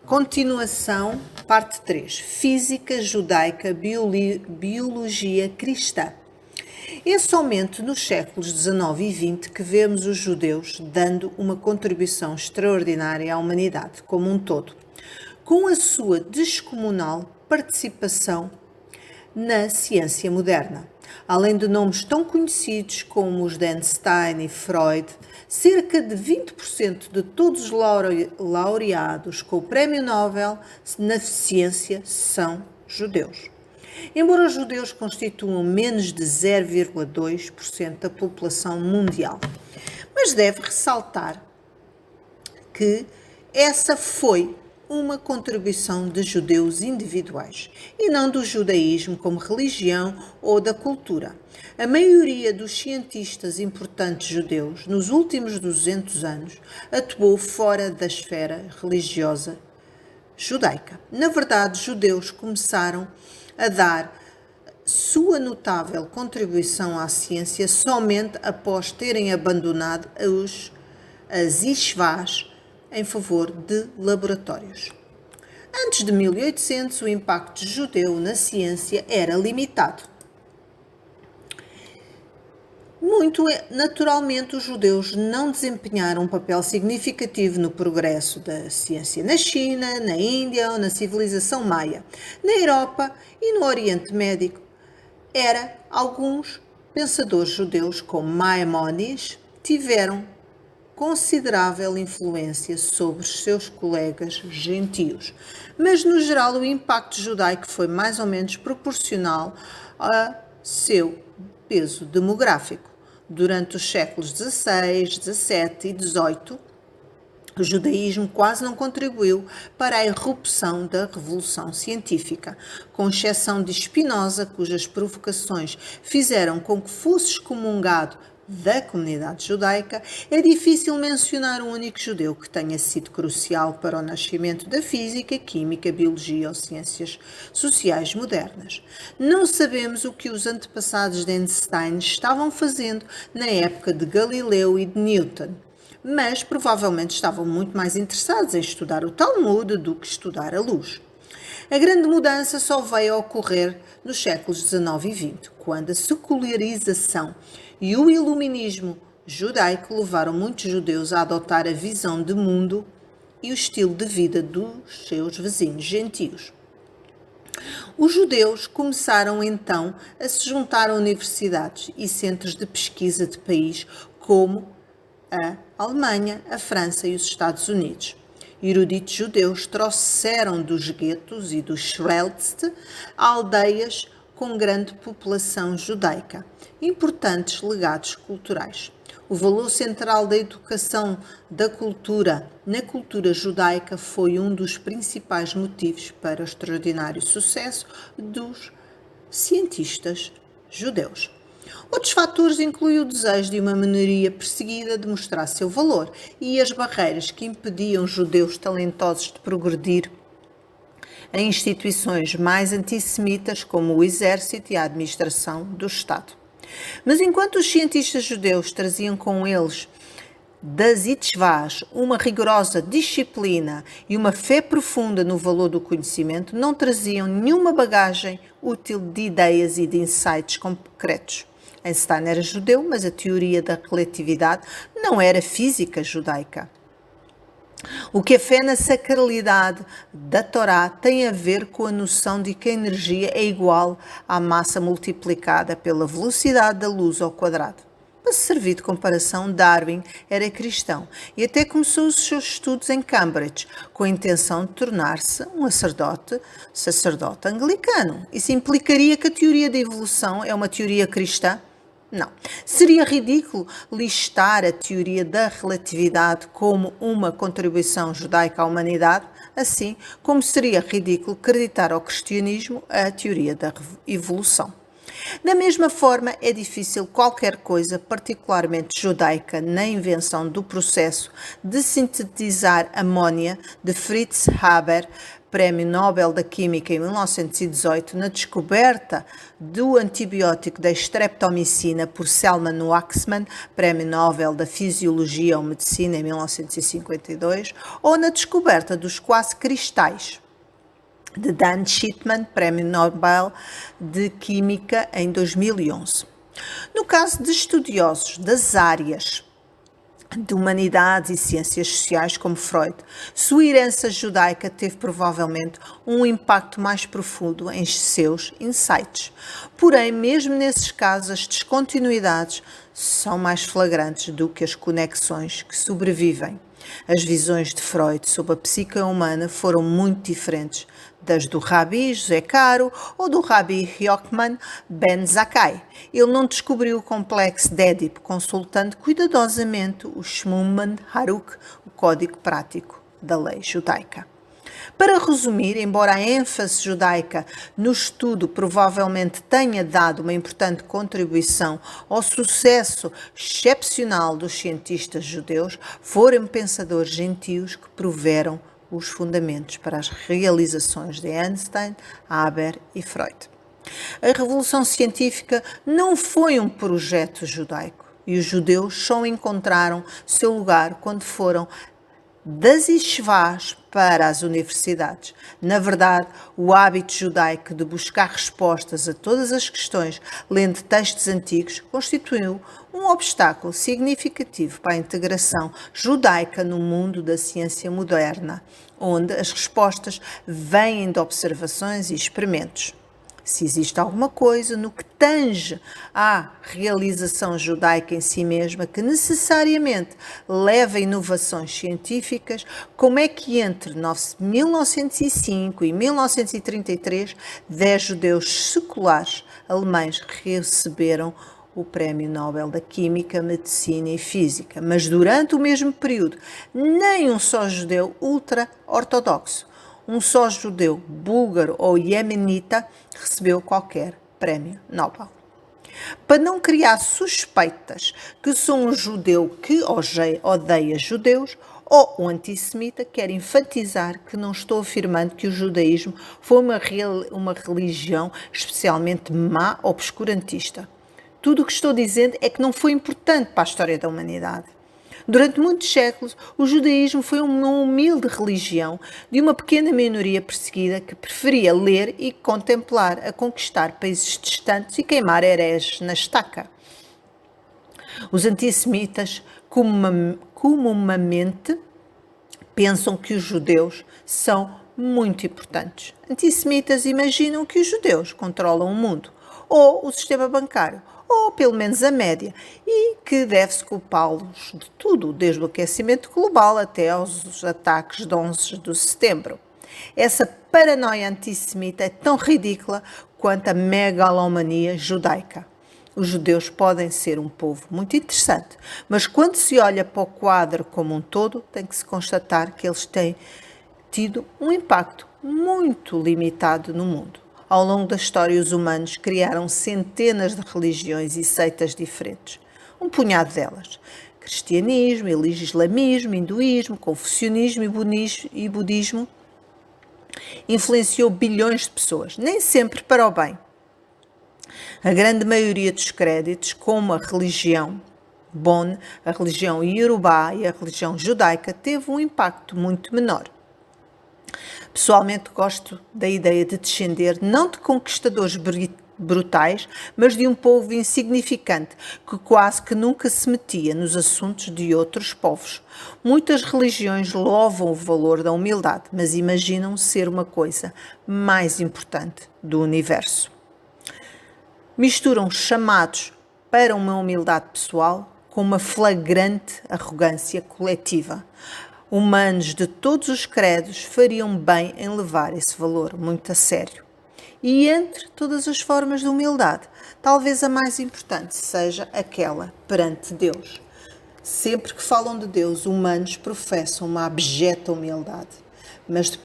Continuação, parte 3. Física judaica, biologia cristã. É somente nos séculos XIX e XX que vemos os judeus dando uma contribuição extraordinária à humanidade como um todo, com a sua descomunal participação na ciência moderna. Além de nomes tão conhecidos como os de Einstein e Freud, cerca de 20% de todos os laureados com o Prémio Nobel na ciência são judeus. Embora os judeus constituam menos de 0,2% da população mundial. Mas deve ressaltar que essa foi uma contribuição de judeus individuais e não do judaísmo como religião ou da cultura. A maioria dos cientistas importantes judeus nos últimos 200 anos atuou fora da esfera religiosa judaica. Na verdade, os judeus começaram a dar sua notável contribuição à ciência somente após terem abandonado as yeshivás em favor de laboratórios. Antes de 1800, o impacto judeu na ciência era limitado. Muito naturalmente, os judeus não desempenharam um papel significativo no progresso da ciência na China, na Índia ou na civilização maia. Na Europa e no Oriente Médio, alguns pensadores judeus, como Maimónides, tiveram considerável influência sobre os seus colegas gentios, mas no geral o impacto judaico foi mais ou menos proporcional ao seu peso demográfico. Durante os séculos XVI, XVII e XVIII, o judaísmo quase não contribuiu para a irrupção da revolução científica, com exceção de Spinoza, cujas provocações fizeram com que fosse excomungado da comunidade judaica. É difícil mencionar um único judeu que tenha sido crucial para o nascimento da física, química, biologia ou ciências sociais modernas. Não sabemos o que os antepassados de Einstein estavam fazendo na época de Galileu e de Newton, mas provavelmente estavam muito mais interessados em estudar o Talmud do que estudar a luz. A grande mudança só veio a ocorrer nos séculos XIX e XX, quando a secularização e o iluminismo judaico levaram muitos judeus a adotar a visão de mundo e o estilo de vida dos seus vizinhos gentios. Os judeus começaram então a se juntar a universidades e centros de pesquisa de países como a Alemanha, a França e os Estados Unidos. Eruditos judeus trouxeram dos guetos e dos Schwelzt aldeias com grande população judaica, importantes legados culturais. O valor central da educação da cultura na cultura judaica foi um dos principais motivos para o extraordinário sucesso dos cientistas judeus. Outros fatores incluem o desejo de uma minoria perseguida de mostrar seu valor e as barreiras que impediam judeus talentosos de progredir em instituições mais antissemitas como o exército e a administração do Estado. Mas enquanto os cientistas judeus traziam com eles das yeshivás uma rigorosa disciplina e uma fé profunda no valor do conhecimento, não traziam nenhuma bagagem útil de ideias e de insights concretos. Einstein era judeu, mas a teoria da relatividade não era física judaica. O que a fé na sacralidade da Torá tem a ver com a noção de que a energia é igual à massa multiplicada pela velocidade da luz ao quadrado. Para servir de comparação, Darwin era cristão e até começou os seus estudos em Cambridge com a intenção de tornar-se um sacerdote anglicano. Isso implicaria que a teoria da evolução é uma teoria cristã? Não. Seria ridículo listar a teoria da relatividade como uma contribuição judaica à humanidade, assim como seria ridículo acreditar ao cristianismo a teoria da evolução. Da mesma forma, é difícil qualquer coisa particularmente judaica na invenção do processo de sintetizar amônia de Fritz Haber, Prémio Nobel da Química em 1918, na descoberta do antibiótico da streptomicina por Selman Waksman, Prémio Nobel da Fisiologia ou Medicina em 1952, ou na descoberta dos quase cristais de Dan Schittmann, Prémio Nobel de Química em 2011. No caso de estudiosos das áreas de humanidades e ciências sociais como Freud, sua herança judaica teve provavelmente um impacto mais profundo em seus insights. Porém, mesmo nesses casos, as descontinuidades são mais flagrantes do que as conexões que sobrevivem. As visões de Freud sobre a psique humana foram muito diferentes das do Rabi José Caro ou do Rabi Yochanan Ben Zakkai. Ele não descobriu o complexo de Édipo consultando cuidadosamente o Shmuel Haruk, o código prático da lei judaica. Para resumir, embora a ênfase judaica no estudo provavelmente tenha dado uma importante contribuição ao sucesso excepcional dos cientistas judeus, foram pensadores gentios que proveram os fundamentos para as realizações de Einstein, Haber e Freud. A revolução científica não foi um projeto judaico e os judeus só encontraram seu lugar quando foram das yeshivás para as universidades. Na verdade, o hábito judaico de buscar respostas a todas as questões lendo textos antigos constituiu um obstáculo significativo para a integração judaica no mundo da ciência moderna, onde as respostas vêm de observações e experimentos. Se existe alguma coisa no que tange à realização judaica em si mesma que necessariamente leva a inovações científicas, como é que entre 1905 e 1933 10 judeus seculares alemães receberam o Prémio Nobel da Química, Medicina e Física, mas durante o mesmo período nem um só judeu ultra-ortodoxo, um só judeu búlgaro ou iemenita recebeu qualquer prémio Nobel. Para não criar suspeitas que sou um judeu que odeia judeus ou um antissemita, quero enfatizar que não estou afirmando que o judaísmo foi uma religião especialmente má ou obscurantista. Tudo o que estou dizendo é que não foi importante para a história da humanidade. Durante muitos séculos, o judaísmo foi uma humilde religião de uma pequena minoria perseguida que preferia ler e contemplar a conquistar países distantes e queimar hereges na estaca. Os antissemitas comumente pensam que os judeus são muito importantes. Antissemitas imaginam que os judeus controlam o mundo, ou o sistema bancário, ou pelo menos a média, e que deve-se culpá-los de tudo, desde o aquecimento global até aos ataques de 11 de setembro. Essa paranoia antissemita é tão ridícula quanto a megalomania judaica. Os judeus podem ser um povo muito interessante, mas quando se olha para o quadro como um todo, tem que se constatar que eles têm tido um impacto muito limitado no mundo. Ao longo da história, os humanos criaram centenas de religiões e seitas diferentes. Um punhado delas. Cristianismo, islamismo, hinduísmo, confucionismo e budismo influenciou bilhões de pessoas, nem sempre para o bem. A grande maioria dos créditos, como a religião Bon, a religião Yorubá e a religião judaica, teve um impacto muito menor. Pessoalmente gosto da ideia de descender não de conquistadores brutais, mas de um povo insignificante que quase que nunca se metia nos assuntos de outros povos. Muitas religiões louvam o valor da humildade, mas imaginam ser uma coisa mais importante do universo. Misturam chamados para uma humildade pessoal com uma flagrante arrogância coletiva. Humanos de todos os credos fariam bem em levar esse valor muito a sério. E entre todas as formas de humildade, talvez a mais importante seja aquela perante Deus. Sempre que falam de Deus, humanos professam uma abjeta humildade, mas